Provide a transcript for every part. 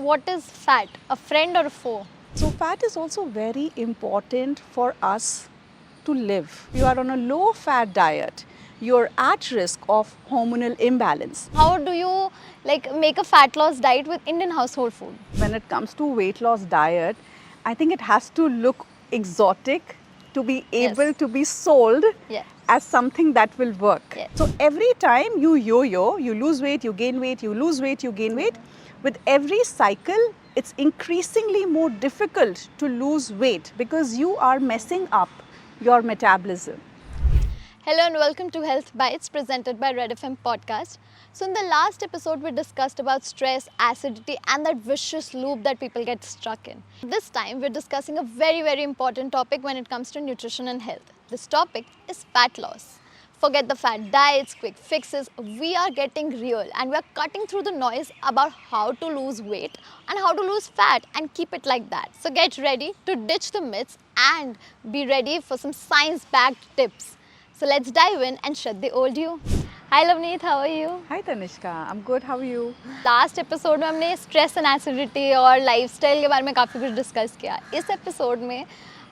what is fat? A friend or a foe? So fat is also very important for us to live. You are on a low fat diet, you're at risk of hormonal imbalance. How do you make a fat loss diet with Indian household food? When it comes to weight loss diet, I think it has to look exotic to be able Yes. to be sold Yes. as something that will work. Yes. So every time you yo-yo, you lose weight, you gain weight, you lose weight, you gain weight. With every cycle, it's increasingly more difficult to lose weight because you are messing up your metabolism. Hello and welcome to Health Bites presented by Red FM podcast. So in the last episode we discussed about stress, acidity and that vicious loop that people get stuck in. This time we're discussing a very important topic when it comes to nutrition and health. This topic is fat loss. Forget the fat diets, quick fixes, we are getting real and we're cutting through the noise about how to lose weight and how to lose fat and keep it like that. So get ready to ditch the myths and be ready for some science-backed tips. So let's dive in and shed the old you. Hi Lovneet, how are you? Hi Tanishka, I'm good. How are you? Last episode में हमने stress and acidity और lifestyle के बारे में काफ़ी कुछ discuss किया. इस एपिसोड में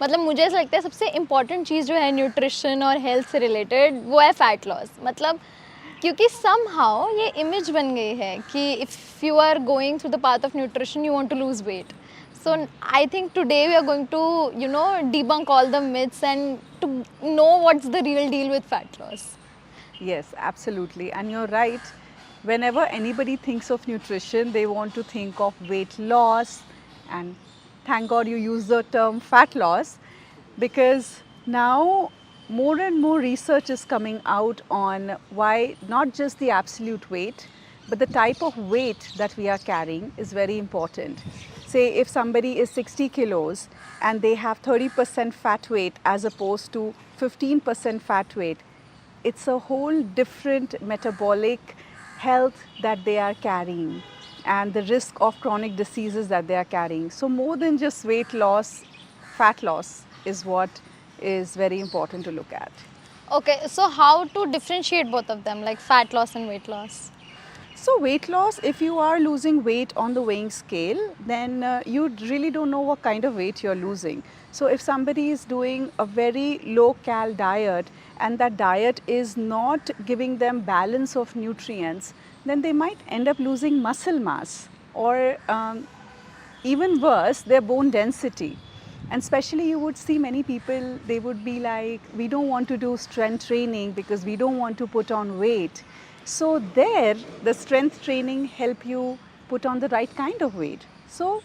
मतलब मुझे ऐसा लगता है सबसे इम्पॉर्टेंट चीज़ जो है न्यूट्रिशन और हेल्थ से रिलेटेड वो है फैट लॉस. मतलब क्योंकि समहाउ ये इमेज बन गई है कि if you are going through the path of nutrition you want to lose weight. So I think today we are going to, debunk all the myths and to know what's the real deal with fat loss. Yes, absolutely. And you're right. Whenever anybody thinks of nutrition, they want to think of weight loss. And thank God you use the term fat loss, because now more and more research is coming out on why not just the absolute weight, but the type of weight that we are carrying is very important. Say if somebody is 60 kilos and they have 30% fat weight as opposed to 15% fat weight, it's a whole different metabolic health that they are carrying and the risk of chronic diseases that they are carrying. So more than just weight loss, fat loss is what is very important to look at. Okay, so how to differentiate both of them, like fat loss and weight loss? So weight loss, if you are losing weight on the weighing scale, then you really don't know what kind of weight you're losing. So if somebody is doing a very low cal diet and that diet is not giving them balance of nutrients, then they might end up losing muscle mass or even worse, their bone density. And especially you would see many people, they would be like, we don't want to do strength training because we don't want to put on weight. So there, the strength training help you put on the right kind of weight. So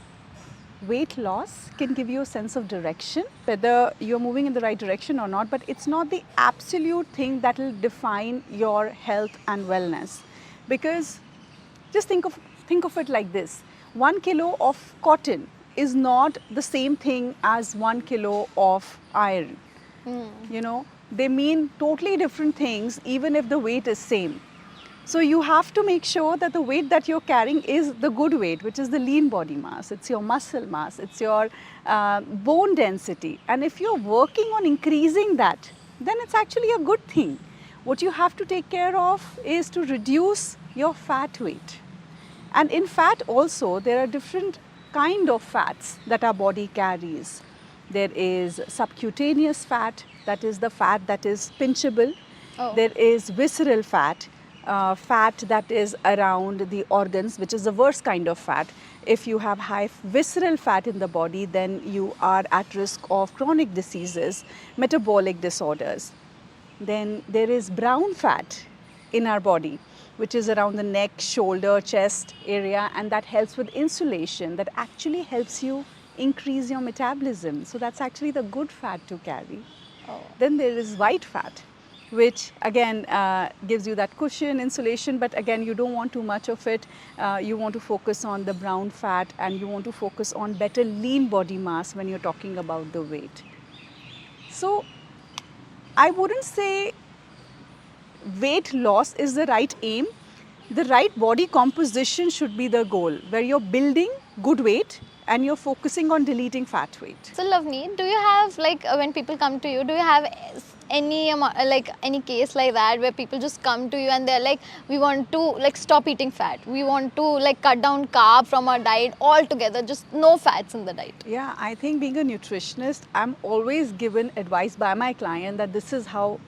weight loss can give you a sense of direction, whether you're moving in the right direction or not, but it's not the absolute thing that will define your health and wellness. Because just think of it like this. 1 kilo of cotton is not the same thing as 1 kilo of iron. They mean totally different things even if the weight is same. So you have to make sure that the weight that you're carrying is the good weight, which is the lean body mass, it's your muscle mass, it's your bone density. And if you're working on increasing that, then it's actually a good thing. What you have to take care of is to reduce your fat weight. And in fat also, there are different kind of fats that our body carries. There is subcutaneous fat, that is the fat that is pinchable. Oh. There is visceral fat. Fat that is around the organs, which is the worst kind of fat. If you have high visceral fat in the body, then you are at risk of chronic diseases, metabolic disorders. Then there is brown fat in our body, which is around the neck, shoulder, chest area, and that helps with insulation, that actually helps you increase your metabolism. So that's actually the good fat to carry. Oh. Then there is white fat, which again gives you that cushion, insulation, but again you don't want too much of it. You want to focus on the brown fat and you want to focus on better lean body mass when you're talking about the weight. So I wouldn't say weight loss is the right aim. The right body composition should be the goal, where you're building good weight and you're focusing on deleting fat weight. So Lovneet, do you have when people come to you, do you have like any case like that where people just come to you and they're like, we want to like stop eating fat, we want to like cut down carb from our diet altogether, just no fats in the diet? Yeah, I think being a nutritionist, I'm always given advice by my client that this is how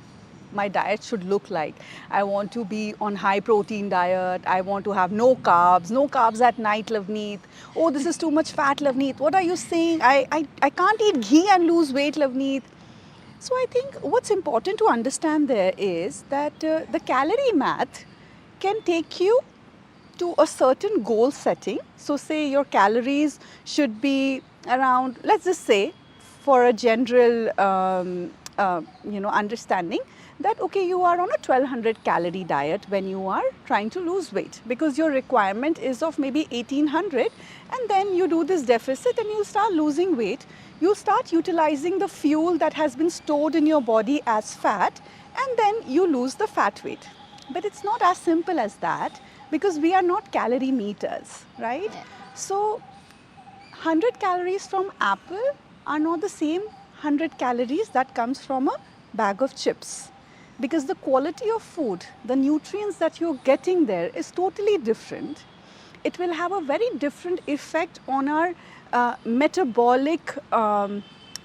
my diet should look like. I want to be on high protein diet. I want to have no carbs at night, Lovneet. Oh, this is too much fat, Lovneet. What are you saying? I can't eat ghee and lose weight, Lovneet. So I think what's important to understand there is that the calorie math can take you to a certain goal setting. So say your calories should be around, let's just say for a general understanding, that okay, you are on a 1200 calorie diet when you are trying to lose weight, because your requirement is of maybe 1800, and then you do this deficit and you start losing weight. You start utilizing the fuel that has been stored in your body as fat, and then you lose the fat weight. But it's not as simple as that, because we are not calorie meters, right? Yeah. So 100 calories from apple are not the same 100 calories that comes from a bag of chips, because the quality of food, the nutrients that you're getting there is totally different. It will have a very different effect on our metabolic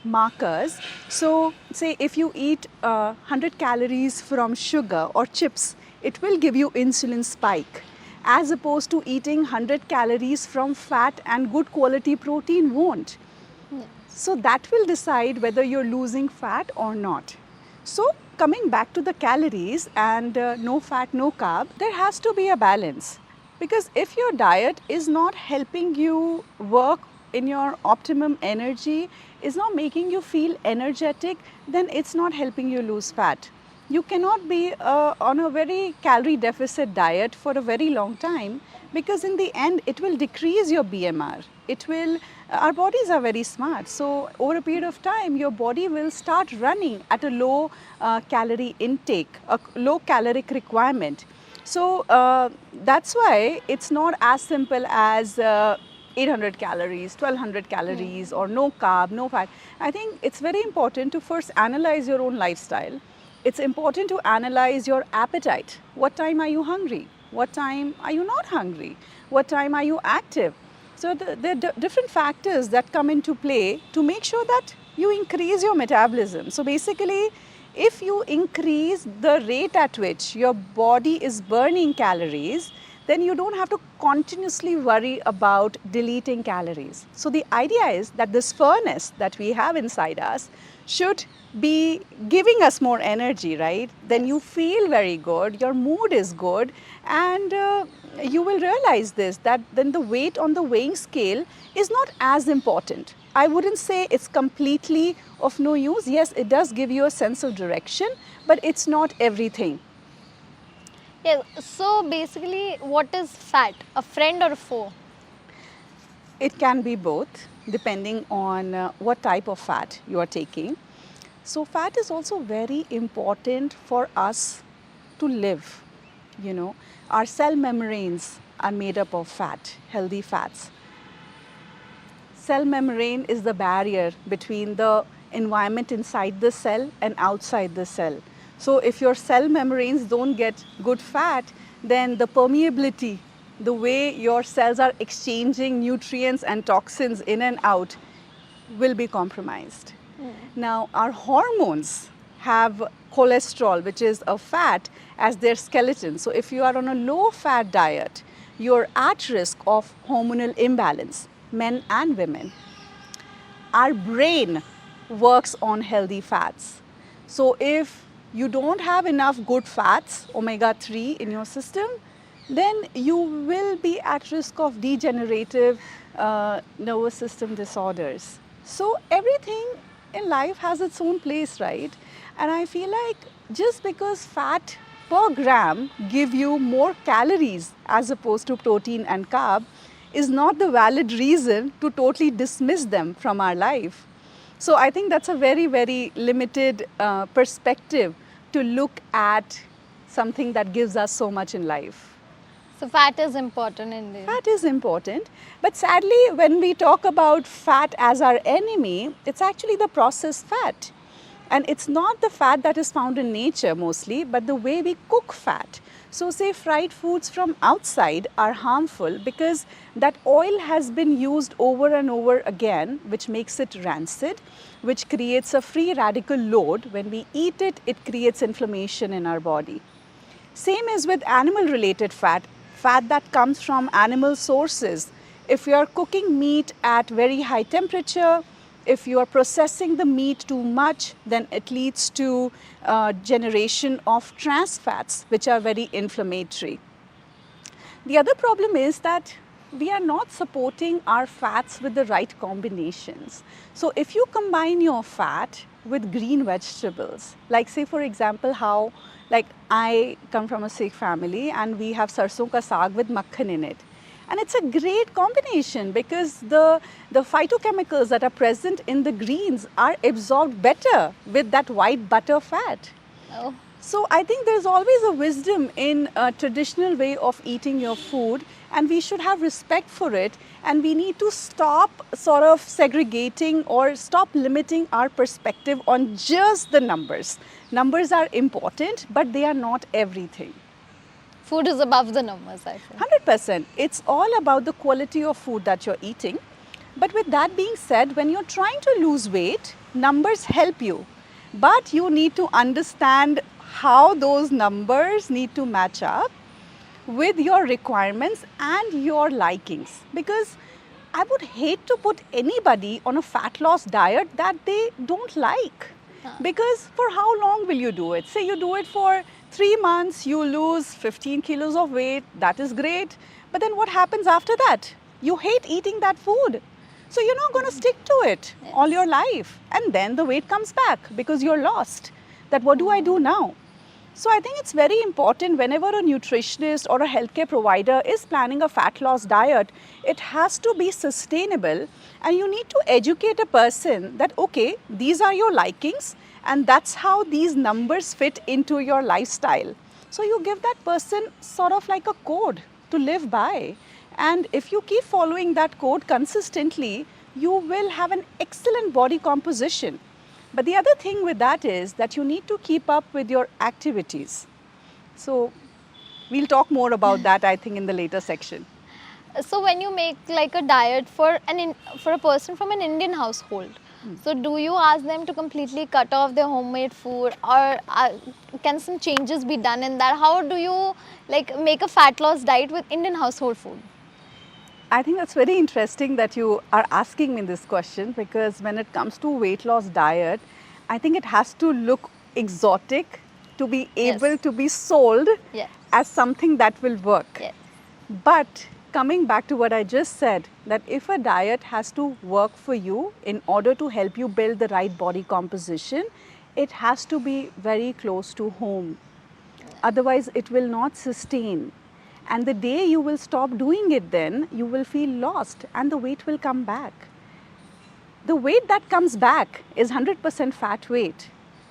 markers. So say if you eat 100 calories from sugar or chips, it will give you insulin spike, as opposed to eating 100 calories from fat and good quality protein won't. Yeah. So that will decide whether you're losing fat or not. So coming back to the calories and no fat, no carb, there has to be a balance. Because if your diet is not helping you work in your optimum energy, is not making you feel energetic, then it's not helping you lose fat. You cannot be on a very calorie deficit diet for a very long time, because in the end it will decrease your BMR. Our bodies are very smart. So over a period of time, your body will start running at a low calorie intake, a low caloric requirement. So that's why it's not as simple as 800 calories, 1200 calories, or no carb, no fat. I think it's very important to first analyze your own lifestyle. It's important to analyze your appetite. What time are you hungry? What time are you not hungry? What time are you active? So there are different factors that come into play to make sure that you increase your metabolism. So basically, if you increase the rate at which your body is burning calories, then you don't have to continuously worry about deleting calories. So the idea is that this furnace that we have inside us should be giving us more energy, right? Then you feel very good, your mood is good, and you will realize this, that then the weight on the weighing scale is not as important. I wouldn't say it's completely of no use. Yes, it does give you a sense of direction, but it's not everything. Yeah, so basically, what is fat? A friend or a foe? It can be both, depending on what type of fat you are taking. So fat is also very important for us to live. You know, our cell membranes are made up of fat, healthy fats. Cell membrane is the barrier between the environment inside the cell and outside the cell. So if your cell membranes don't get good fat, then the permeability, the way your cells are exchanging nutrients and toxins in and out, will be compromised. Now, our hormones have cholesterol, which is a fat, as their skeleton. So if you are on a low fat diet, you're at risk of hormonal imbalance, men and women. Our brain works on healthy fats. So if you don't have enough good fats, omega-3 in your system, then you will be at risk of degenerative nervous system disorders. So everything in life has its own place, right? And I feel like just because fat per gram give you more calories as opposed to protein and carb is not the valid reason to totally dismiss them from our life. So I think that's a very, very limited perspective to look at something that gives us so much in life. So fat is important indeed. Fat is important, but sadly when we talk about fat as our enemy, it's actually the processed fat. And it's not the fat that is found in nature mostly, but the way we cook fat. So say fried foods from outside are harmful because that oil has been used over and over again, which makes it rancid, which creates a free radical load. When we eat it, it creates inflammation in our body. Same is with animal related fat, fat that comes from animal sources. If you are cooking meat at very high temperature, if you are processing the meat too much, then it leads to generation of trans fats, which are very inflammatory. The other problem is that we are not supporting our fats with the right combinations. So if you combine your fat with green vegetables, like say for example how, like I come from a Sikh family and we have sarson ka saag with makhan in it. And it's a great combination because the phytochemicals that are present in the greens are absorbed better with that white butter fat. Oh. So I think there's always a wisdom in a traditional way of eating your food, and we should have respect for it, and we need to stop sort of segregating or stop limiting our perspective on just the numbers. Numbers are important, but they are not everything. Food is above the numbers, I feel. 100%. It's all about the quality of food that you're eating. But with that being said, when you're trying to lose weight, numbers help you. But you need to understand how those numbers need to match up with your requirements and your likings. Because I would hate to put anybody on a fat loss diet that they don't like. Because for how long will you do it? Say you do it for 3 months, you lose 15 kilos of weight, that is great. But then what happens after that? You hate eating that food. So you're not going to stick to it all your life. And then the weight comes back because you're lost. That what do I do now? So I think it's very important whenever a nutritionist or a healthcare provider is planning a fat loss diet, it has to be sustainable, and you need to educate a person that, okay, these are your likings and that's how these numbers fit into your lifestyle. So you give that person sort of like a code to live by. And if you keep following that code consistently, you will have an excellent body composition. But the other thing with that is that you need to keep up with your activities. So we'll talk more about that, I think, in the later section. So when you make like a diet for a person from an Indian household, so do you ask them to completely cut off their homemade food, or can some changes be done in that? How do you like make a fat loss diet with Indian household food? I think that's very interesting that you are asking me this question, because when it comes to weight loss diet, I think it has to look exotic to be able to be sold as something that will work. Yes. But coming back to what I just said, that if a diet has to work for you in order to help you build the right body composition, it has to be very close to home. Otherwise, it will not sustain. And the day you will stop doing it, then you will feel lost and the weight will come back. The weight that comes back is 100% fat weight.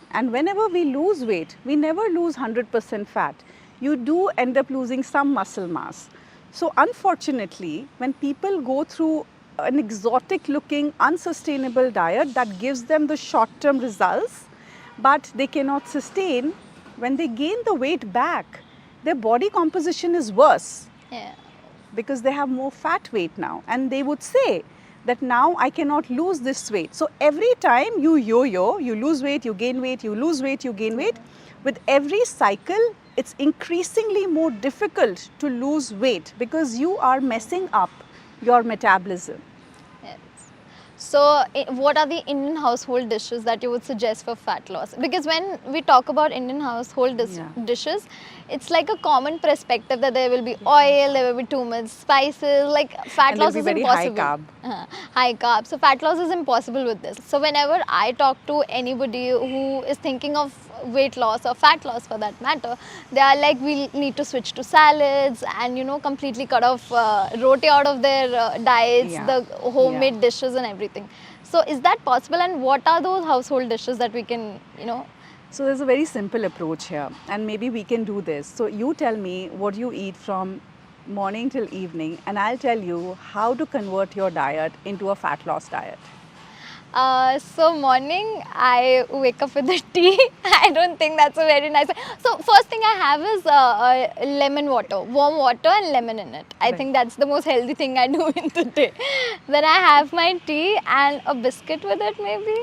And whenever we lose weight, we never lose 100% fat. You do end up losing some muscle mass. So unfortunately, when people go through an exotic looking, unsustainable diet that gives them the short-term results, but they cannot sustain, when they gain the weight back, their body composition is worse. Yeah. Because they have more fat weight now. And they would say that now I cannot lose this weight. So every time you yo-yo, you lose weight, you gain weight, you lose weight, you gain weight. With every cycle, it's increasingly more difficult to lose weight because you are messing up your metabolism. Yes. So what are the Indian household dishes that you would suggest for fat loss? Because when we talk about Indian household dishes, it's like a common perspective that there will be oil, there will be too much spices, like fat loss is impossible. High carb. High carb. So fat loss is impossible with this. So whenever I talk to anybody who is thinking of weight loss or fat loss for that matter, they are like, we need to switch to salads and, you know, completely cut off roti out of their diets, the homemade dishes and everything. So is that possible, and what are those household dishes that we can, you know? So there's a very simple approach here, and maybe we can do this. So you tell me what you eat from morning till evening, and I'll tell you how to convert your diet into a fat loss diet. So morning, I wake up with a tea. I don't think that's a very nice. So first thing I have is lemon water, warm water and lemon in it. I Right. think that's the most healthy thing I do in the day. Then I have my tea and a biscuit with it maybe.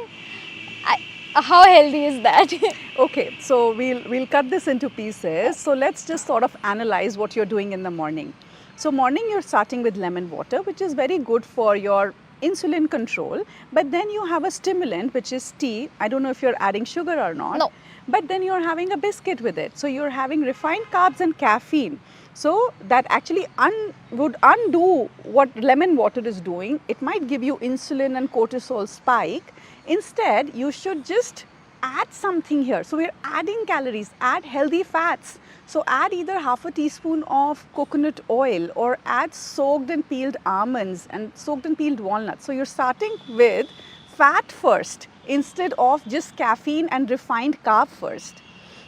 I, how healthy is that? Okay, so we'll cut this into pieces. So let's just sort of analyze what you're doing in the morning. So morning you're starting with lemon water, which is very good for your insulin control. But then you have a stimulant, which is tea. I don't know if you're adding sugar or not. No. But then you're having a biscuit with it. So you're having refined carbs and caffeine. So that actually would undo what lemon water is doing. It might give you insulin and cortisol spike. Instead, you should just add something here. So we're adding calories, add healthy fats. So add either half a teaspoon of coconut oil or add soaked and peeled almonds and soaked and peeled walnuts. So you're starting with fat first instead of just caffeine and refined carb first.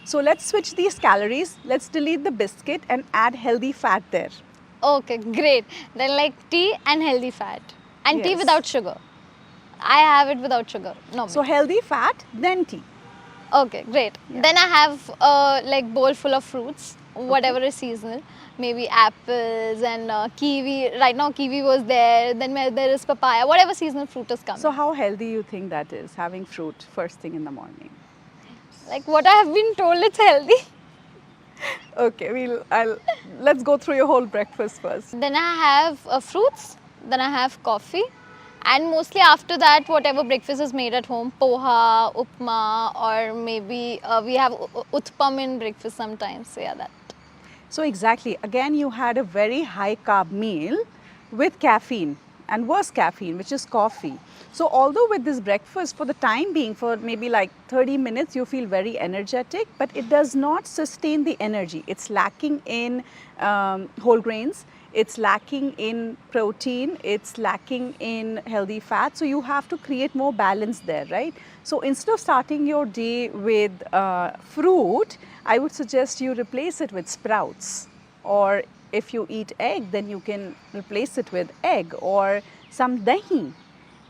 So let's switch these calories. Let's delete the biscuit and add healthy fat there. Okay, great. Then like tea and healthy fat. And tea Yes. without sugar. I have it without sugar. No. So healthy fat, then tea. Okay, great. Yeah. Then I have a like bowl full of fruits, whatever is seasonal. Maybe apples and kiwi. Right now kiwi was there. Then there is papaya. Whatever seasonal fruit is coming. So how healthy you think that is, having fruit first thing in the morning? Like what I have been told, it's healthy. Okay, let's go through your whole breakfast first. Then I have fruits. Then I have coffee. And mostly after that, whatever breakfast is made at home, poha, upma, or maybe we have utpam in breakfast sometimes. So yeah, that. So exactly, again you had a very high carb meal with caffeine and worse caffeine, which is coffee. So although with this breakfast, for the time being, for maybe like 30 minutes, you feel very energetic, but it does not sustain the energy. It's lacking in whole grains, it's lacking in protein, it's lacking in healthy fat. So you have to create more balance there, right? So instead of starting your day with fruit, I would suggest you replace it with sprouts, or if you eat egg, then you can replace it with egg or some dahi.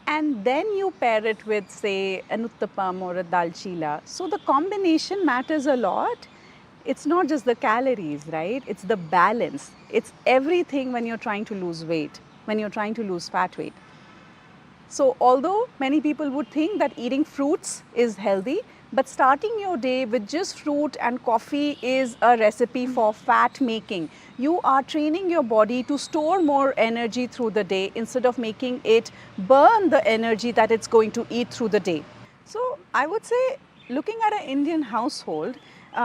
And then you pair it with, say, an uttapam or a dal chila. So the combination matters a lot. It's not just the calories, right? It's the balance. It's everything when you're trying to lose weight, when you're trying to lose fat weight. So although many people would think that eating fruits is healthy, but starting your day with just fruit and coffee is a recipe for fat making. You are training your body to store more energy through the day instead of making it burn the energy that it's going to eat through the day. So I would say, looking at an Indian household,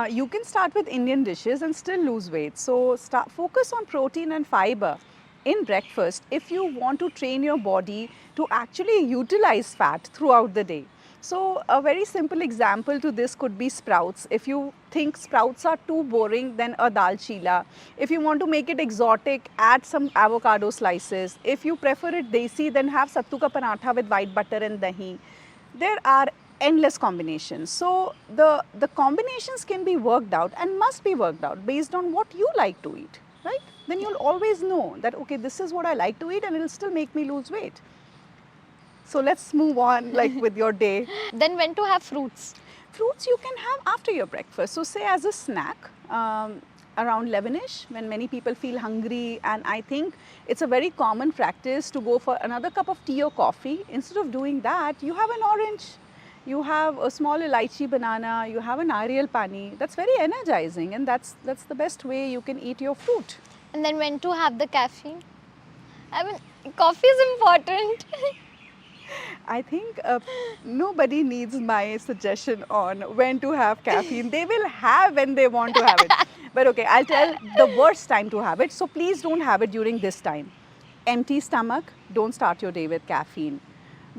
you can start with Indian dishes and still lose weight. So focus on protein and fiber in breakfast if you want to train your body to actually utilize fat throughout the day. So a very simple example to this could be sprouts. If you think sprouts are too boring, then a dal chila. If you want to make it exotic, add some avocado slices. If you prefer it desi, then have sattu ka paratha with white butter and dahi. There are endless combinations. So the combinations can be worked out and must be worked out based on what you like to eat, right? Then you'll always know that, okay, this is what I like to eat and it'll still make me lose weight. So let's move on like with your day. Then when to have fruits? Fruits you can have after your breakfast. So say as a snack, around 11ish, when many people feel hungry, and I think it's a very common practice to go for another cup of tea or coffee. Instead of doing that, you have an orange, you have a small elaichi banana, you have an nariyal pani. That's very energizing, and that's the best way you can eat your fruit. And then when to have the caffeine? I mean, coffee is important. I think nobody needs my suggestion on when to have caffeine. They will have when they want to have it. But okay, I'll tell the worst time to have it. So please don't have it during this time. Empty stomach, don't start your day with caffeine.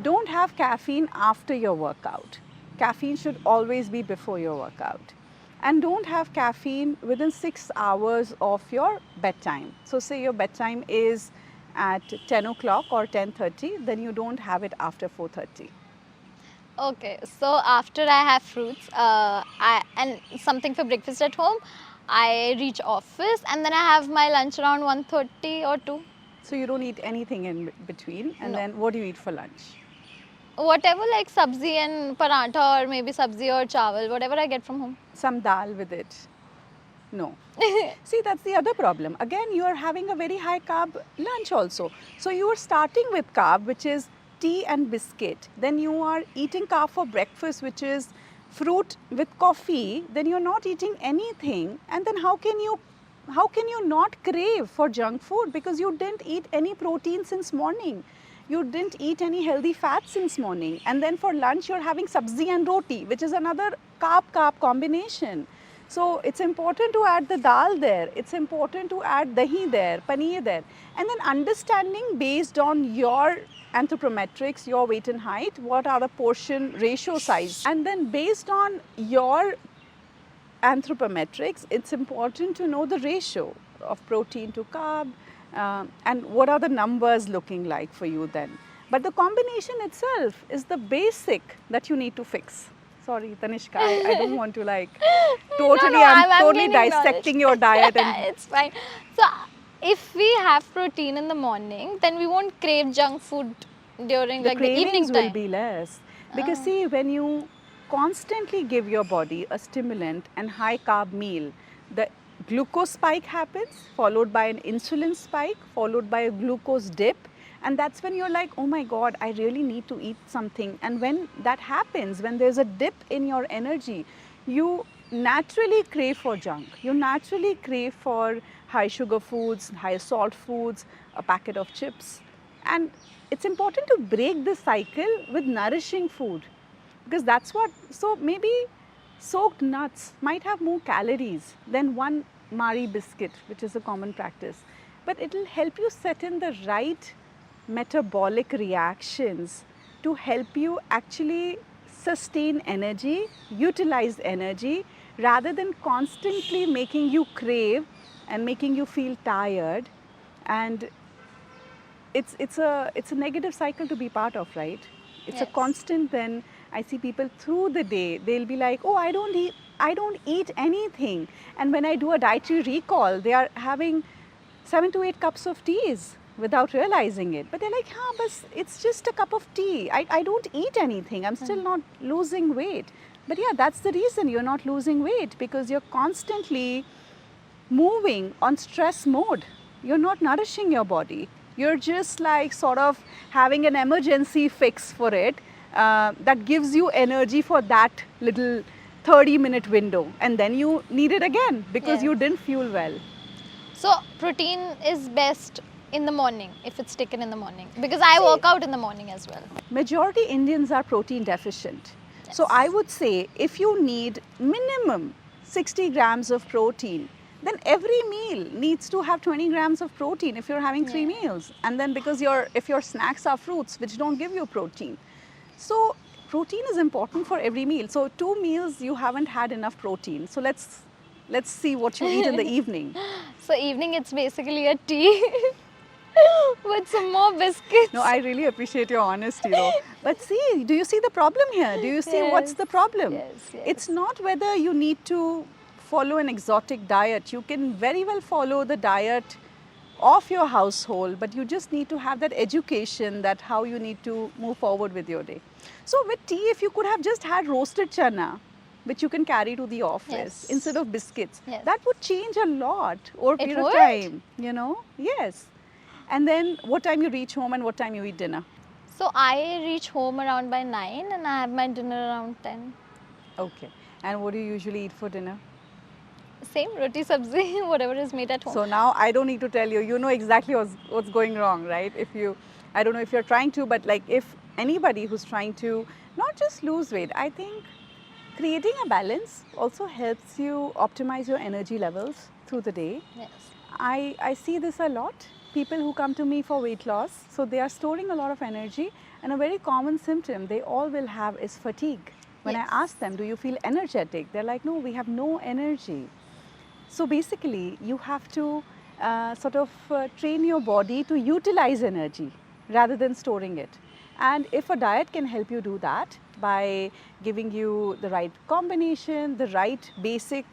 Don't have caffeine after your workout. Caffeine should always be before your workout. And don't have caffeine within 6 hours of your bedtime. So say your bedtime is at 10 o'clock or 10:30, then you don't have it after 4:30. Okay, so after I have fruits and something for breakfast at home, I reach office and then I have my lunch around 1:30 or 2. So you don't eat anything in between, and No. then what do you eat for lunch? Whatever, like sabzi and paratha, or maybe sabzi or chawal, whatever I get from home. Some dal with it. No. See, that's the other problem. Again, you are having a very high carb lunch also. So you are starting with carb, which is tea and biscuit. Then you are eating carb for breakfast, which is fruit with coffee. Then you're not eating anything. And then how can you not crave for junk food? Because you didn't eat any protein since morning. You didn't eat any healthy fats since morning. And then for lunch, you're having sabzi and roti, which is another carb-carb combination. So it's important to add the dal there. It's important to add dahi there, paneer there. And then understanding based on your anthropometrics, your weight and height, what are the portion ratio size. And then based on your anthropometrics, it's important to know the ratio of protein to carb and what are the numbers looking like for you then. But the combination itself is the basic that you need to fix. Sorry, Tanishka, I don't want to like totally, I'm totally dissecting your diet. And it's fine. So, if we have protein in the morning, then we won't crave junk food during like the evening time. Will be less. Because see, when you constantly give your body a stimulant and high carb meal, the glucose spike happens, followed by an insulin spike, followed by a glucose dip. And that's when you're like, oh my God, I really need to eat something. And when that happens, when there's a dip in your energy, you naturally crave for junk. You naturally crave for high sugar foods, high salt foods, a packet of chips. And it's important to break this cycle with nourishing food. Because that's what, so maybe soaked nuts might have more calories than one Mari biscuit, which is a common practice. But it will help you set in the right metabolic reactions to help you actually sustain energy, utilize energy, rather than constantly making you crave and making you feel tired. And it's a negative cycle to be part of, right? It's a constant. Then I see people through the day, they'll be like, oh, I don't eat anything. And when I do a dietary recall, they are having 7 to 8 cups of teas without realizing it. But they're like, but it's just a cup of tea. I don't eat anything. I'm still not losing weight. But yeah, that's the reason you're not losing weight, because you're constantly moving on stress mode. You're not nourishing your body. You're just like sort of having an emergency fix for it that gives you energy for that little 30-minute window. And then you need it again because you didn't fuel well. So protein is best in the morning if it's taken in the morning, because I work out in the morning as well. Majority Indians are protein deficient. Yes. So I would say if you need minimum 60 grams of protein, then every meal needs to have 20 grams of protein if you're having 3 meals. And then because if your snacks are fruits which don't give you protein. So protein is important for every meal. So 2 meals you haven't had enough protein. So let's see what you eat in the evening. So evening it's basically a tea with some more biscuits. No, I really appreciate your honesty though. But see, do you see the problem here? Do you see what's the problem? Yes. It's not whether you need to follow an exotic diet. You can very well follow the diet of your household, but you just need to have that education that how you need to move forward with your day. So with tea, if you could have just had roasted chana, which you can carry to the office instead of biscuits, that would change a lot over a period of time, you know? Yes. And then what time you reach home and what time you eat dinner? So I reach home around by 9 and I have my dinner around 10. Okay. And what do you usually eat for dinner? Same, roti sabzi, whatever is made at home. So now I don't need to tell you, you know exactly what's going wrong, right? I don't know if you're trying to, but like if anybody who's trying to not just lose weight, I think creating a balance also helps you optimize your energy levels through the day. Yes. I see this a lot. People who come to me for weight loss, so they are storing a lot of energy, and a very common symptom they all will have is fatigue. When I ask them, do you feel energetic? They're like, no, we have no energy. So basically, you have to train your body to utilize energy rather than storing it. And if a diet can help you do that by giving you the right combination, the right basic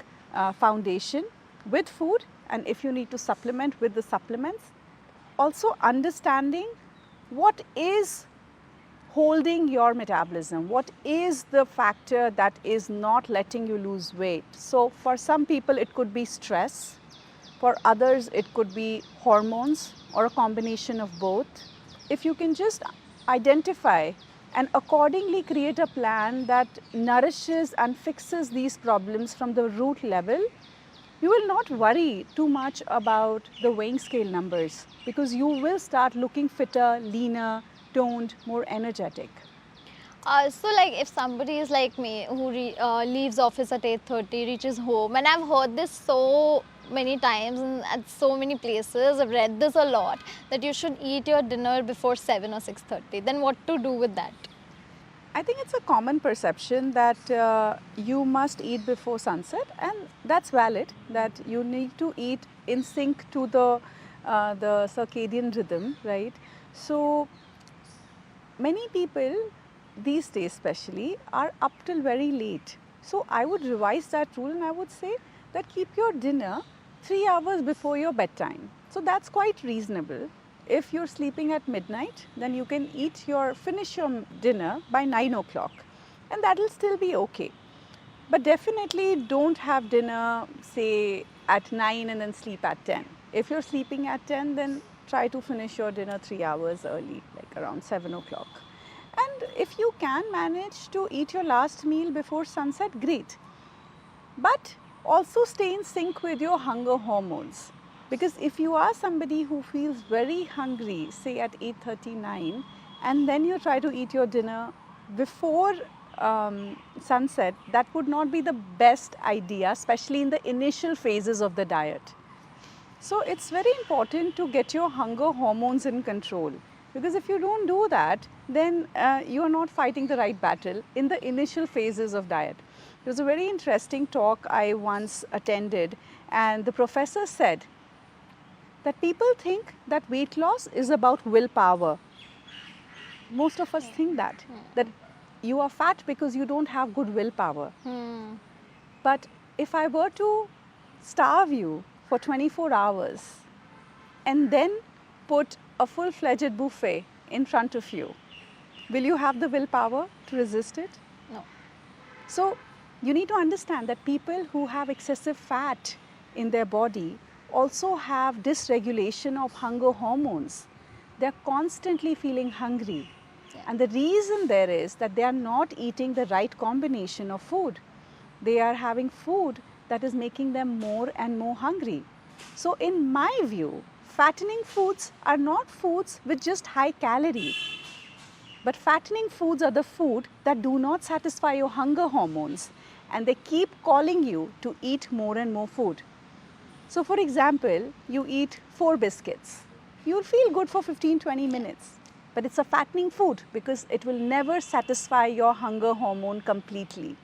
foundation with food, and if you need to supplement with the supplements, also understanding what is holding your metabolism. What is the factor that is not letting you lose weight? So for some people it could be stress, for others it could be hormones or a combination of both. If you can just identify and accordingly create a plan that nourishes and fixes these problems from the root level, you will not worry too much about the weighing scale numbers, because you will start looking fitter, leaner, toned, more energetic. So like if somebody is like me who leaves office at 8:30, reaches home, and I've heard this so many times and at so many places, I've read this a lot, that you should eat your dinner before 7 or 6:30. Then what to do with that? I think it's a common perception that you must eat before sunset, and that's valid, that you need to eat in sync to the circadian rhythm, right? So many people these days especially are up till very late. So I would revise that rule and I would say that keep your dinner 3 hours before your bedtime. So that's quite reasonable. If you're sleeping at midnight, then you can finish your dinner by 9 o'clock, and that will still be okay. But definitely don't have dinner, say, at 9 and then sleep at 10. If you're sleeping at 10, then try to finish your dinner 3 hours early, like around 7 o'clock. And if you can manage to eat your last meal before sunset, great. But also stay in sync with your hunger hormones. Because if you are somebody who feels very hungry, say at 8:39, and then you try to eat your dinner before sunset, that would not be the best idea, especially in the initial phases of the diet. So it's very important to get your hunger hormones in control, because if you don't do that, then you are not fighting the right battle in the initial phases of diet. There was a very interesting talk I once attended, and the professor said that people think that weight loss is about willpower. Most of us think that you are fat because you don't have good willpower. But if I were to starve you for 24 hours and then put a full-fledged buffet in front of you, will you have the willpower to resist it? No. So you need to understand that people who have excessive fat in their body also have dysregulation of hunger hormones. They're constantly feeling hungry. Yeah. And the reason there is that they are not eating the right combination of food. They are having food that is making them more and more hungry. So in my view, fattening foods are not foods with just high calorie. But fattening foods are the food that do not satisfy your hunger hormones, and they keep calling you to eat more and more food. So for example, you eat 4 biscuits. You'll feel good for 15-20 minutes. But it's a fattening food because it will never satisfy your hunger hormone completely.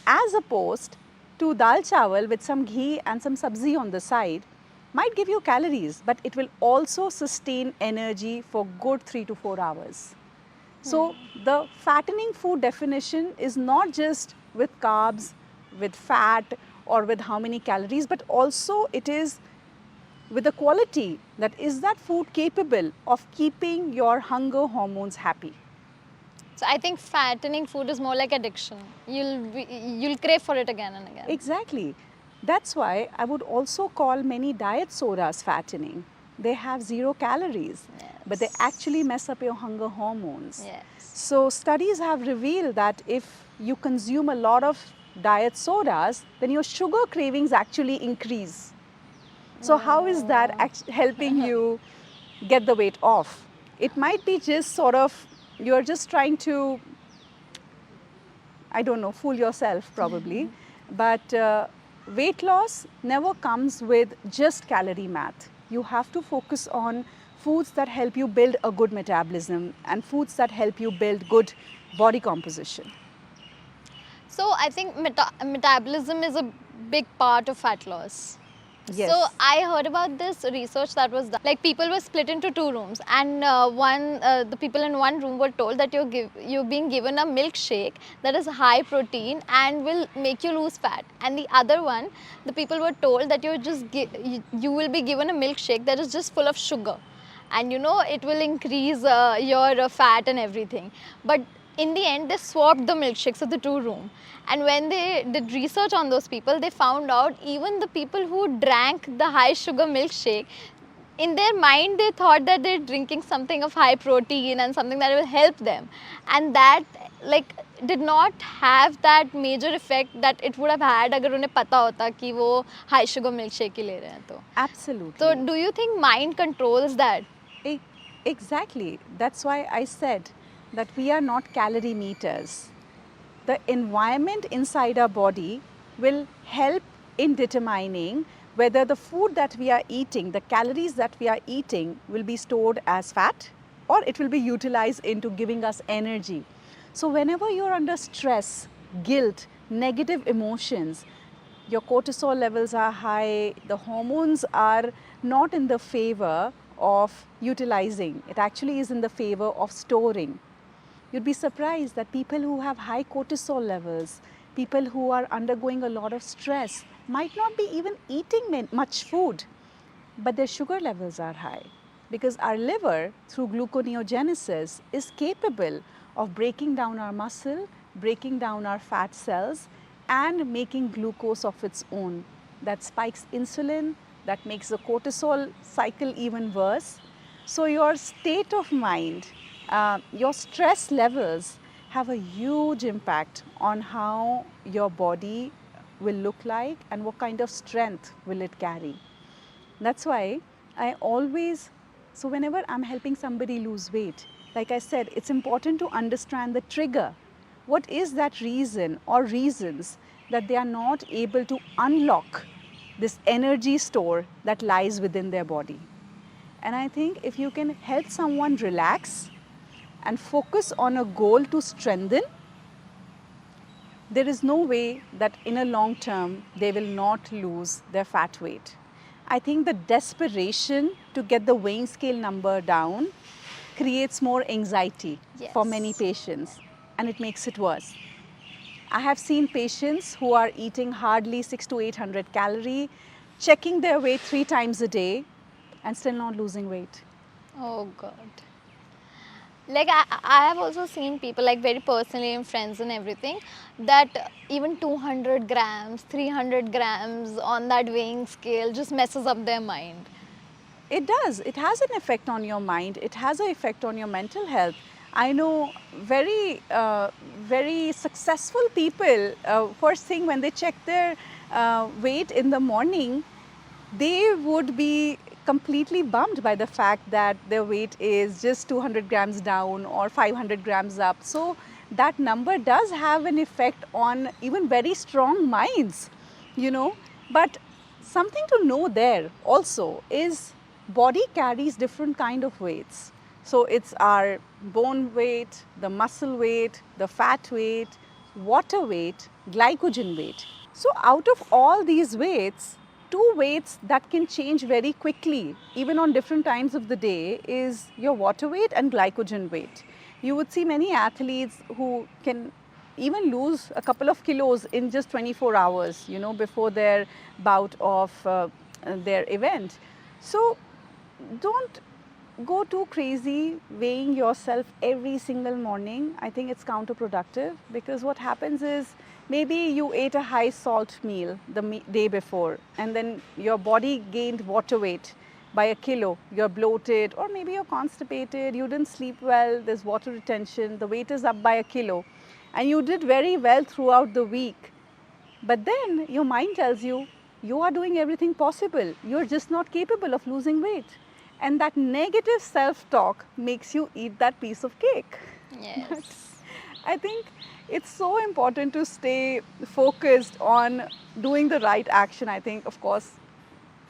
As opposed to dal chawal with some ghee and some sabzi on the side, might give you calories, but it will also sustain energy for good 3 to 4 hours. So the fattening food definition is not just with carbs, with fat, or with how many calories, but also it is with the quality, that is that food capable of keeping your hunger hormones happy. So I think fattening food is more like addiction. You'll crave for it again and again. Exactly. That's why I would also call many diet sodas fattening. They have 0 calories, but they actually mess up your hunger hormones. Yes. So studies have revealed that if you consume a lot of diet sodas, then your sugar cravings actually increase. So how is that helping you get the weight off? It might be just sort of, you're just trying to, I don't know, fool yourself probably. But weight loss never comes with just calorie math. You have to focus on foods that help you build a good metabolism and foods that help you build good body composition. So I think metabolism is a big part of fat loss. Yes. So I heard about this research that was done. Like people were split into 2 rooms, and the people in one room were told that you're being given a milkshake that is high protein and will make you lose fat. And the other one, the people were told that you will be given a milkshake that is just full of sugar. and it will increase your fat and everything. But in the end, they swapped the milkshakes of the two room, and when they did research on those people, they found out even the people who drank the high sugar milkshake, in their mind they thought that they're drinking something of high protein and something that will help them, and that like did not have that major effect that it would have had अगर उन्हें पता होता कि वो high sugar milkshake ही ले रहे हैं तो. Absolutely. So do you think mind controls that? E- Exactly. That's why I said that we are not calorie meters. The environment inside our body will help in determining whether the food that we are eating, the calories that we are eating, will be stored as fat or it will be utilized into giving us energy. So, whenever you're under stress, guilt, negative emotions, your cortisol levels are high, the hormones are not in the favor of utilizing, it actually is in the favor of storing. You'd be surprised that people who have high cortisol levels, people who are undergoing a lot of stress, might not be even eating much food, but their sugar levels are high. Because our liver, through gluconeogenesis, is capable of breaking down our muscle, breaking down our fat cells, and making glucose of its own. That spikes insulin, that makes the cortisol cycle even worse. So your state of mind, your stress levels have a huge impact on how your body will look like and what kind of strength will it carry. That's why I always, so whenever I'm helping somebody lose weight, like I said, it's important to understand the trigger. What is that reason or reasons that they are not able to unlock this energy store that lies within their body? And I think if you can help someone relax and focus on a goal to strengthen, there is no way that in a long term they will not lose their fat weight. I think the desperation to get the weighing scale number down creates more anxiety for many patients, and it makes it worse. I have seen patients who are eating hardly 600 to 800 calories, checking their weight 3 times a day, and still not losing weight. Oh God. Like I have also seen people, like very personally and friends and everything, that even 200 grams, 300 grams on that weighing scale just messes up their mind. It does. It has an effect on your mind. It has an effect on your mental health. I know very successful people, first thing when they check their weight in the morning, they would be completely bummed by the fact that their weight is just 200 grams down or 500 grams up. So that number does have an effect on even very strong minds, But something to know there also is body carries different kind of weights. So it's our bone weight, the muscle weight, the fat weight, water weight, glycogen weight. So out of all these weights, 2 weights that can change very quickly, even on different times of the day, is your water weight and glycogen weight. You would see many athletes who can even lose a couple of kilos in just 24 hours, before their bout of their event. So don't go too crazy weighing yourself every single morning. I think it's counterproductive, because what happens is maybe you ate a high salt meal the day before, and then your body gained water weight by a kilo. You're bloated, or maybe you're constipated, you didn't sleep well, there's water retention, the weight is up by a kilo, and you did very well throughout the week. But then your mind tells you, you are doing everything possible, you're just not capable of losing weight. And that negative self-talk makes you eat that piece of cake. Yes. But I think it's so important to stay focused on doing the right action. I think, of course,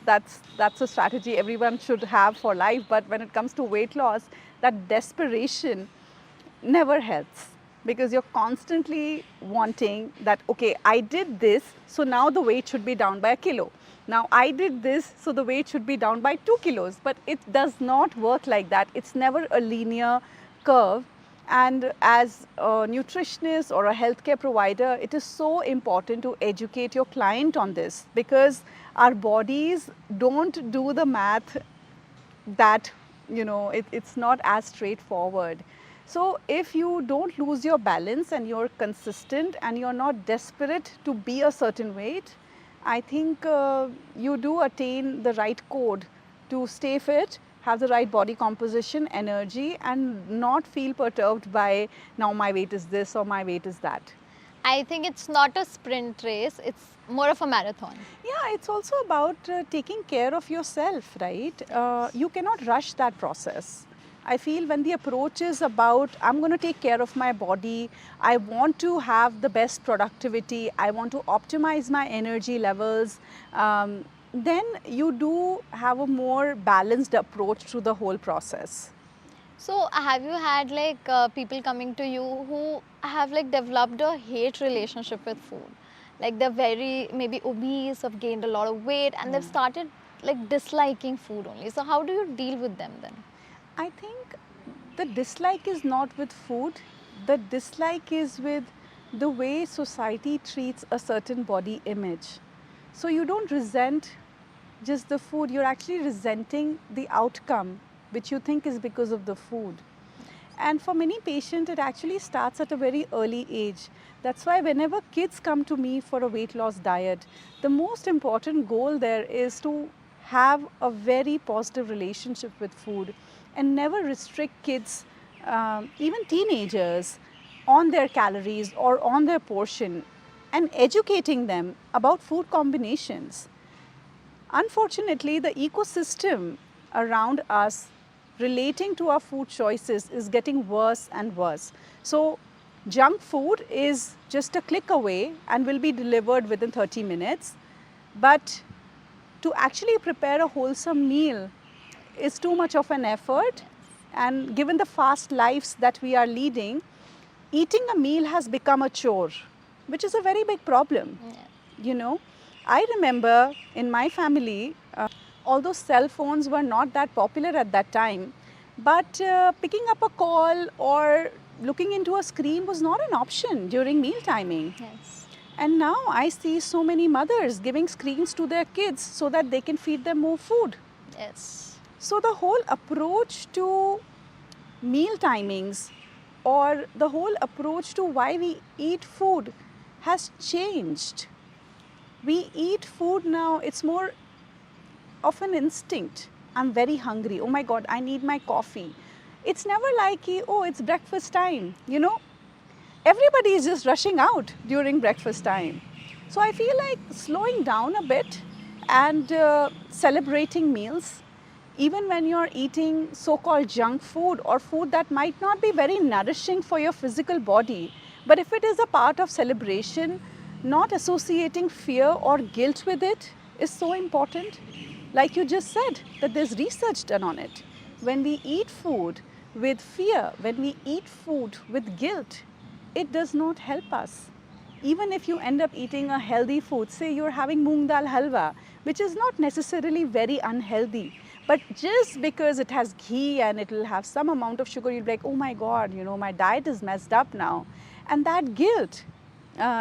that's a strategy everyone should have for life. But when it comes to weight loss, that desperation never helps, because you're constantly wanting that, okay, I did this, so now the weight should be down by a kilo. Now I did this, so the weight should be down by 2 kilos. But it does not work like that. It's never a linear curve. And as a nutritionist or a healthcare provider, it is so important to educate your client on this, because our bodies don't do the math that it's not as straightforward. So if you don't lose your balance and you're consistent and you're not desperate to be a certain weight, I think you do attain the right code to stay fit, have the right body composition, energy, and not feel perturbed by now my weight is this or my weight is that. I think it's not a sprint race, it's more of a marathon. Yeah, it's also about taking care of yourself, right? You cannot rush that process. I feel when the approach is about, I'm going to take care of my body, I want to have the best productivity, I want to optimize my energy levels, then you do have a more balanced approach to the whole process. So have you had like people coming to you who have like developed a hate relationship with food? Like they're very maybe obese, have gained a lot of weight, and they've started like disliking food only. So how do you deal with them then? I think the dislike is not with food, the dislike is with the way society treats a certain body image. So you don't resent just the food, you're actually resenting the outcome which you think is because of the food. And for many patients, it actually starts at a very early age. That's why whenever kids come to me for a weight loss diet, the most important goal there is to have a very positive relationship with food and never restrict kids, even teenagers, on their calories or on their portion, and educating them about food combinations. Unfortunately, the ecosystem around us relating to our food choices is getting worse and worse. So junk food is just a click away and will be delivered within 30 minutes. But to actually prepare a wholesome meal is too much of an effort. And given the fast lives that we are leading, eating a meal has become a chore, which is a very big problem. I remember in my family, although cell phones were not that popular at that time, but picking up a call or looking into a screen was not an option during meal timing. Yes. And now I see so many mothers giving screens to their kids so that they can feed them more food. Yes. So the whole approach to meal timings or the whole approach to why we eat food has changed. We eat food now, it's more of an instinct. I'm very hungry. Oh my God, I need my coffee. It's never like, oh, it's breakfast time. Everybody is just rushing out during breakfast time. So I feel like slowing down a bit and celebrating meals, even when you're eating so-called junk food or food that might not be very nourishing for your physical body, but if it is a part of celebration, not associating fear or guilt with it is so important. Like you just said, that there's research done on it. When we eat food with fear, when we eat food with guilt, it does not help us. Even if you end up eating a healthy food, say you're having moong dal halwa, which is not necessarily very unhealthy, but just because it has ghee and it will have some amount of sugar, you'll be like, oh my God, my diet is messed up now. And that guilt,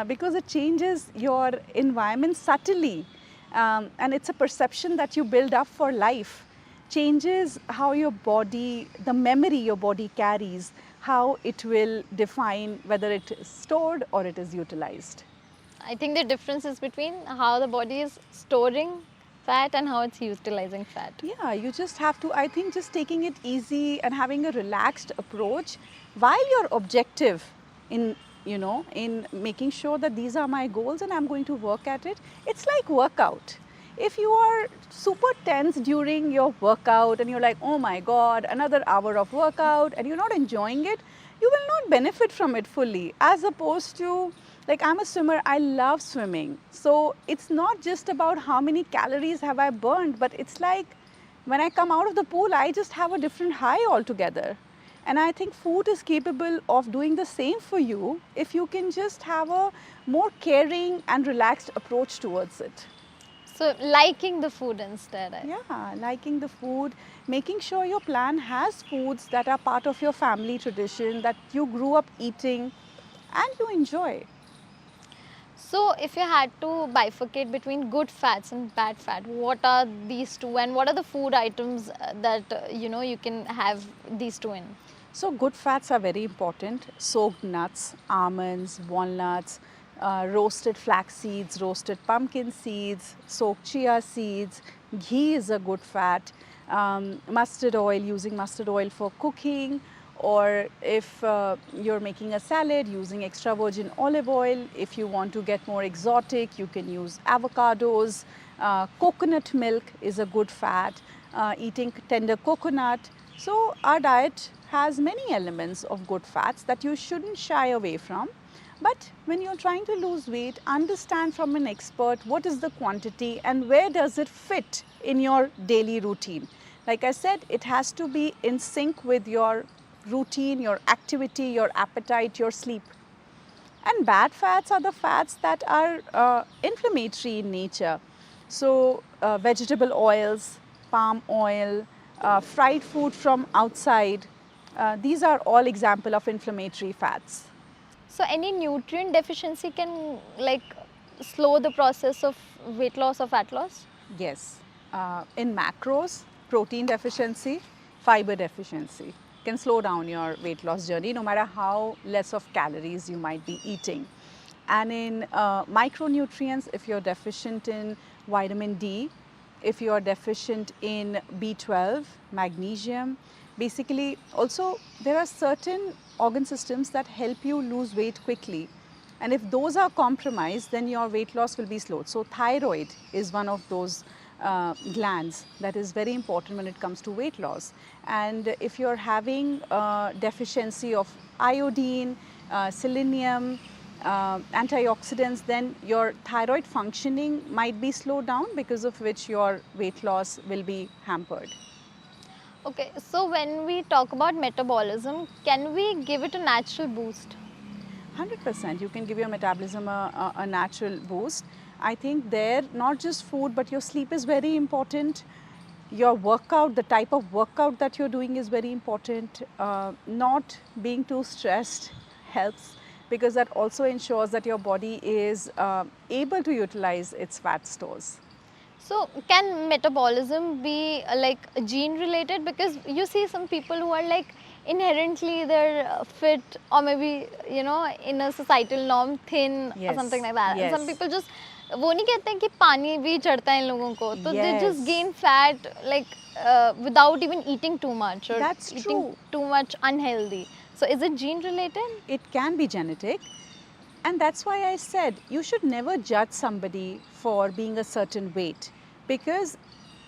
because it changes your environment subtly, and it's a perception that you build up for life, changes how your body, the memory your body carries, how it will define whether it is stored or it is utilized. I think the difference is between how the body is storing fat and how it's utilizing fat. Yeah, you just have to, I think just taking it easy and having a relaxed approach while you're objective in making sure that these are my goals and I'm going to work at it. It's like workout. If you are super tense during your workout and you're like, oh my God, another hour of workout, and you're not enjoying it, you will not benefit from it fully. As opposed to, like, I'm a swimmer, I love swimming. So it's not just about how many calories have I burned, but it's like when I come out of the pool, I just have a different high altogether. And I think food is capable of doing the same for you if you can just have a more caring and relaxed approach towards it. So liking the food instead. Yeah, liking the food, making sure your plan has foods that are part of your family tradition, that you grew up eating and you enjoy. So, if you had to bifurcate between good fats and bad fat, what are these two, and what are the food items that you can have these two in? So good fats are very important. Soaked nuts, almonds, walnuts, roasted flax seeds, roasted pumpkin seeds, soaked chia seeds. Ghee is a good fat. Mustard oil, using mustard oil for cooking, or if you're making a salad, using extra virgin olive oil. If you want to get more exotic, you can use avocados. Coconut milk is a good fat. Eating tender coconut. So our diet has many elements of good fats that you shouldn't shy away from. But when you're trying to lose weight, understand from an expert what is the quantity and where does it fit in your daily routine. Like I said, it has to be in sync with your routine, your activity, your appetite, your sleep. And bad fats are the fats that are inflammatory in nature. So vegetable oils, palm oil, fried food from outside, these are all example of inflammatory fats. So, any nutrient deficiency can like slow the process of weight loss or fat loss? Yes, in macros, protein deficiency, fiber deficiency can slow down your weight loss journey no matter how less of calories you might be eating. And in micronutrients, if you're deficient in vitamin D, if you are deficient in B12, magnesium, basically also there are certain organ systems that help you lose weight quickly. And if those are compromised, then your weight loss will be slowed. So thyroid is one of those glands that is very important when it comes to weight loss. And if you're having deficiency of iodine, selenium, antioxidants, then your thyroid functioning might be slowed down, because of which your weight loss will be hampered. Okay, so when we talk about metabolism, can we give it a natural boost? 100%, you can give your metabolism a natural boost. I think there, not just food, but your sleep is very important. Your workout, the type of workout that you're doing is very important. Not being too stressed helps, because that also ensures that your body is able to utilize its fat stores. So, can metabolism be like gene related? Because you see some people who are like inherently they're fit, or maybe in a societal norm thin or Yes, something like that. And some yes. people just वो नहीं कहते हैं कि पानी भी चढ़ता है इन लोगों को, तो they just Yes. gain fat like without even eating too much or That's eating true. too much unhealthy. So is it gene related? It can be genetic. And that's why I said you should never judge somebody for being a certain weight, because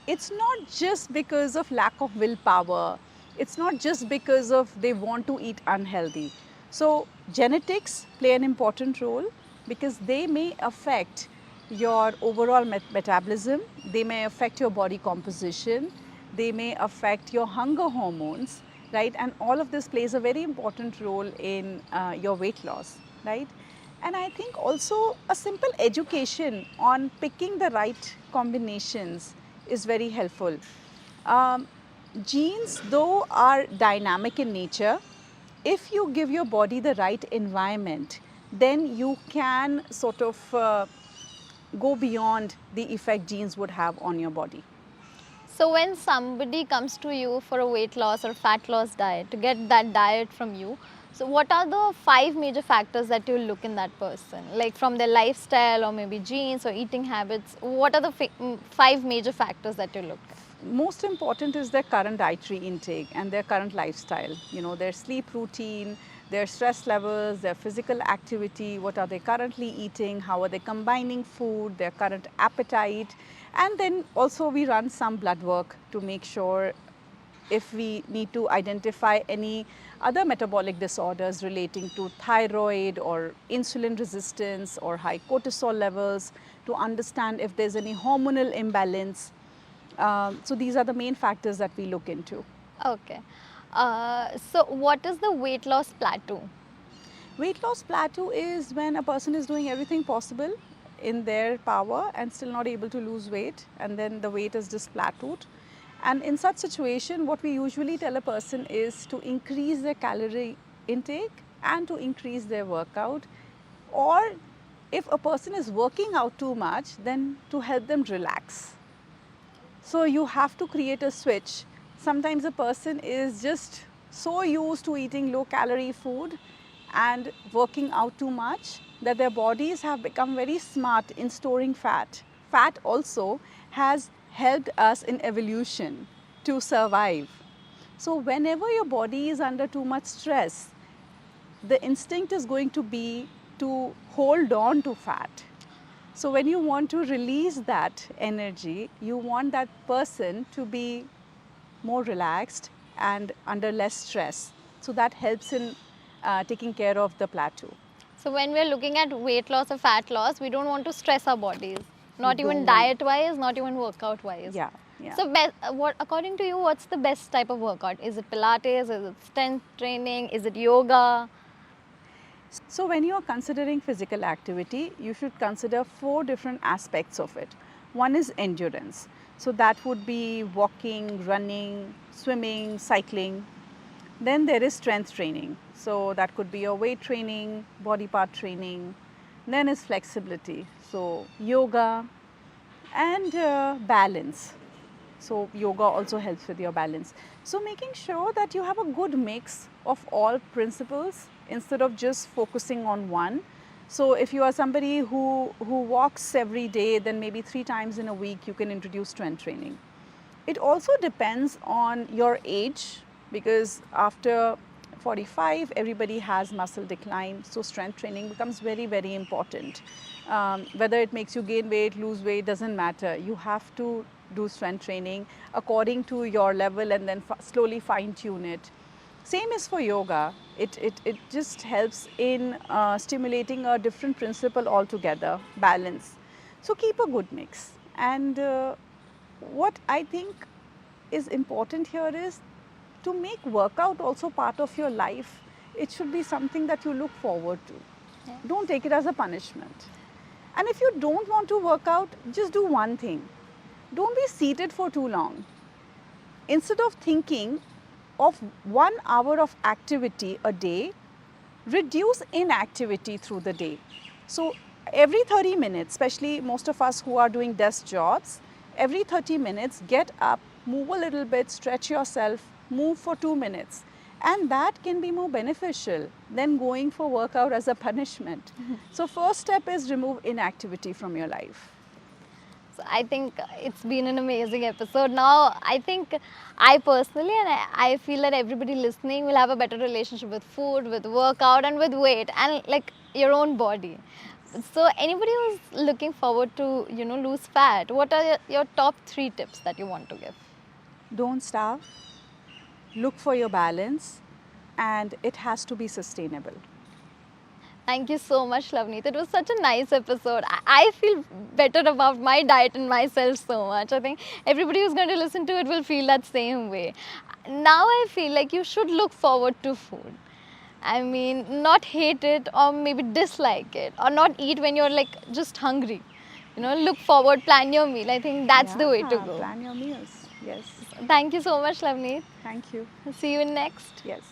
it's not just because of lack of willpower. It's not just because of they want to eat unhealthy. So genetics play an important role, because they may affect your overall metabolism, they may affect your body composition, they may affect your hunger hormones, right? And all of this plays a very important role in your weight loss, right? And I think also a simple education on picking the right combinations is very helpful. Genes, though, are dynamic in nature. If you give your body the right environment, then you can sort of go beyond the effect genes would have on your body. So when somebody comes to you for a weight loss or fat loss diet, to get that diet from you, so what are the 5 major factors that you look in that person? Like from their lifestyle or maybe genes or eating habits, what are the 5 major factors that you look at? Most important is their current dietary intake and their current lifestyle. You know, their sleep routine, their stress levels, their physical activity, what are they currently eating, how are they combining food, their current appetite. And then also we run some blood work to make sure if we need to identify any other metabolic disorders relating to thyroid or insulin resistance or high cortisol levels, to understand if there's any hormonal imbalance. So these are the main factors that we look into. Okay. So what is the weight loss plateau? Weight loss plateau is when a person is doing everything possible in their power and still not able to lose weight, and then the weight is just plateaued. And in such situation, what we usually tell a person is to increase their calorie intake and to increase their workout, or if a person is working out too much, then to help them relax. So you have to create a switch. Sometimes a person is just so used to eating low calorie food and working out too much that their bodies have become very smart in storing fat. Fat also has helped us in evolution to survive. So whenever your body is under too much stress, the instinct is going to be to hold on to fat. So when you want to release that energy, you want that person to be more relaxed and under less stress. So that helps in taking care of the plateau. So when we're looking at weight loss or fat loss, we don't want to stress our bodies. Not even don't want- diet wise, not even workout wise. Yeah, yeah. So what according to you, what's the best type of workout? Is it Pilates? Is it strength training? Is it yoga? So when you are considering physical activity, you should consider 4 different aspects of it. One is endurance. So that would be walking, running, swimming, cycling. Then there is strength training. So that could be your weight training, body part training. Then is flexibility. So yoga and balance. So yoga also helps with your balance. So making sure that you have a good mix of all principles instead of just focusing on one. So if you are somebody who walks every day, then maybe 3 times in a week you can introduce strength training. It also depends on your age, because after 45 everybody has muscle decline, so strength training becomes very, very important. Whether it makes you gain weight, lose weight, doesn't matter. You have to do strength training according to your level and then slowly fine tune it. Same is for yoga. It just helps in stimulating a different principle altogether, balance. So keep a good mix. And what I think is important here is to make workout also part of your life. It should be something that you look forward to. Yeah. Don't take it as a punishment. And if you don't want to work out, just do one thing. Don't be seated for too long. Instead of thinking of 1 hour of activity a day, reduce inactivity through the day. So every 30 minutes, especially most of us who are doing desk jobs, every 30 minutes, get up, move a little bit, stretch yourself, move for 2 minutes. And that can be more beneficial than going for workout as a punishment. So first step is remove inactivity from your life. So I think it's been an amazing episode. Now, I think I personally and I feel that everybody listening will have a better relationship with food, with workout, and with weight, and like your own body. So anybody who's looking forward to lose fat, what are your top 3 tips that you want to give? Don't starve, look for your balance, and it has to be sustainable. Thank you so much, Lovneet. It was such a nice episode. I feel better about my diet and myself so much. I think everybody who's going to listen to it will feel that same way. Now I feel like you should look forward to food. I mean, not hate it or maybe dislike it or not eat when you're like just hungry. Look forward, plan your meal. I think that's the way to Yeah, go. plan your meals. Yes. Thank you so much, Lovneet. Thank you. See you in next. Yes.